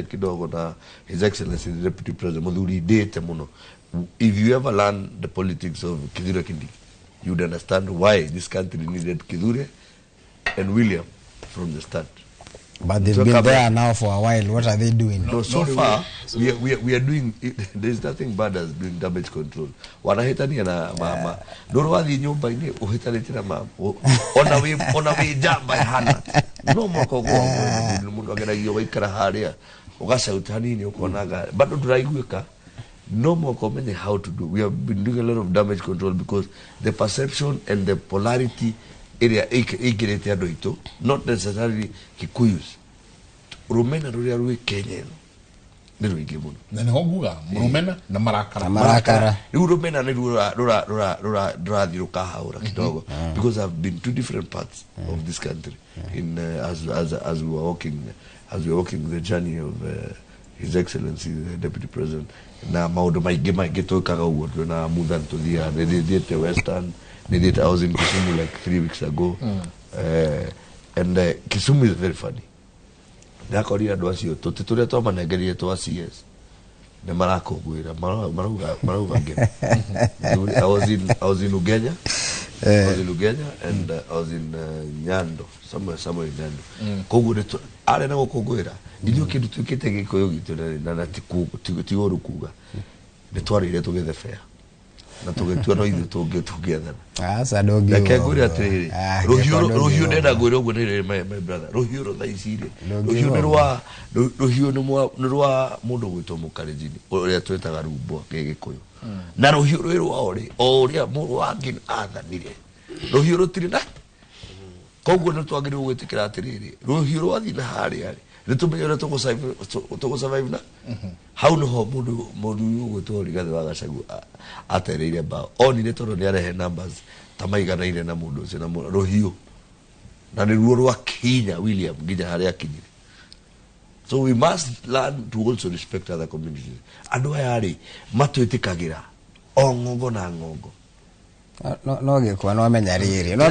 kidogo na His Excellency the Deputy President Muthuri date muno. If you ever learn the politics of Kithure Kindiki, you'd understand why this country needed Kithure and William from the start. But they've been there now for a while. What are they doing? No, so far we are doing. There's nothing bad as doing damage control. Wanahitania na mama. Doro wathi nyumba ini uhitanite na mama. Ona we jamba hana. No moko go mundu ageragio waikara haria. Ugacauta hanini ukonaga. Bado turaiguika. No more comment how to do. We have been doing a lot of damage control because the perception and the polarity area not necessarily Kikuyus. Rumena ruria Kenya. Nero igimuno. Nene hoguga Rumena na Marakara. Rumena ne rura diruka haura kidogo because I've been to different parts of this country in as we were walking the journey of His Excellency the Deputy President. Na maudo maige tokaga ugo na mudan to dia the Western. I was in Kisumu like 3 weeks ago. And Kisumu is very funny. Nakoria doasio to tituria to manegeria to CS. Ne marako gwira maruga game. I was in Ugenya. And I was in Nyando, somewhere in Nyando. Kogure to are na kogwira. Ilio kindu tukite gikoyo gitu na tigoru kuga. Ne twari together fair. Na tugetua no ithu together. Asa dogi. Na keguri atiri. Rohio nenda gwira ugo nire my brother. Rohio ro thaicire. Rohio ni rwa mundu gwitwo mukarejini. Uria twetaga rumbo gegikuyu. Na rohio rwa oria mundu wangi athanire. Rohio rutiri na. Koguo no twagiriwe gwitikira atiriri. Rohio rwathi na haria. Nitumenyera tugo survive na. How no ho mundu gwitwo rigathi wa gacagu atereire ba onire toro ni arehe numbers tamaiganaire na mundu ucio na rohio na ni ruo rwa Kenya William nginya haria kinyire. So we must learn to also respect other communities. Andu aya ri matwitikagira ongongo na ngongo. No gekwa no amenya riri. No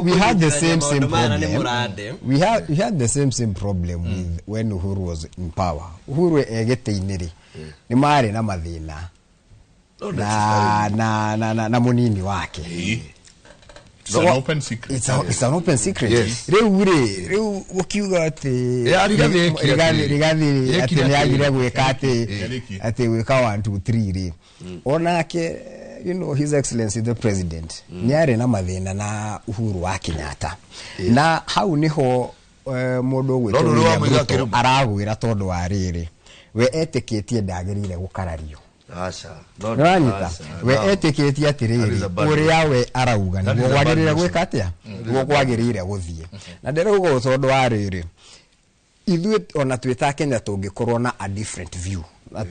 we had the same problem. We had the same problem with when Uhuru was in power. Uhuru egeteiniri. Ni mari na mathina. Na munini wake. It's an open secret. It's an open secret. Yes. Reu ukiuga ati rigathi ati niagire gwika ati wika 1 2 3 ri. Onake you know His Excellency the President niare na mathina na Uhuru wa Kenyatta. Na hau niho mundu gwitwo aragwira tondu wa riri we etiketie ndagirire gukarario. Asha. Nanyita we etiketie atiriri uria we arauga ni gwagirire gwika atia gwagirire guthie. Na nderugo tondu wa riri ithuĩ ona twita Kenya tungikorwo na a different view na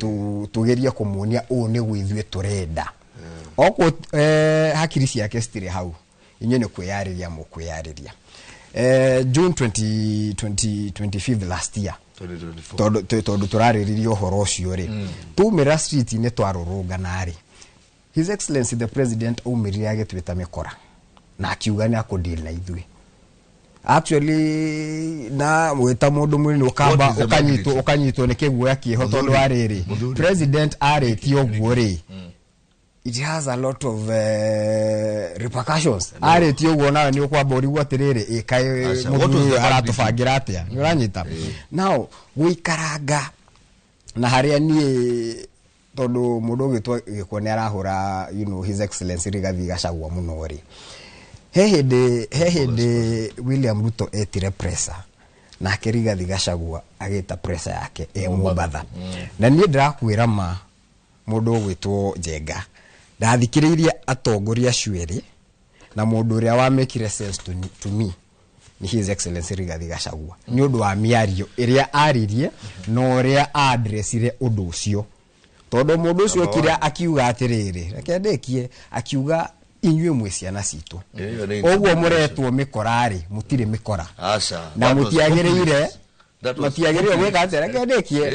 tugeria kumuonia ni gwithuĩ turenda oko hakiri ciake stire hau inye ne kwiyariria mu kwiyariria June 25 last year 2024 tondu turariririo horo ucio ri tumira street ne twarurungana ri His Excellency the President umirire agitwita mikora na akiuga ni akudeal na ithuĩ. Actually na weta mundu mwini ukamba ukanyitwo ne kiguya kiho tondu wa riri President areti oguo ri it has a lot of repercussions. Areti oguo nawe ni ukwamba uri gwatiriri ikai mundu aratufangira atia ni uranyita. Now guikaranga na haria ni tondu mundu gitwa gikone arahura His Excellency Rigathi Gachagua muno ri hehede William Ruto etire pressure na Rigathi Gachagua agita pressure yake Mombasa. Na ni ndirakwira ma mundu gwitwo Jenga ndathikiriria atongoria cweri na mundu uria wa make sense to me ni His Excellency Rigathi Gachagua ni undu wa miario iria aririe no uria addressire undu ucio tondu mundu ucio kiria akiuga atiriri reke ndekie akiuga inywe mwiciana citu oguo muretwo mikorari mutire mikora na mutiagirire gwika atia reke ndekie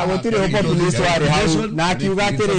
mutire populist wari hau na akiuga atiriri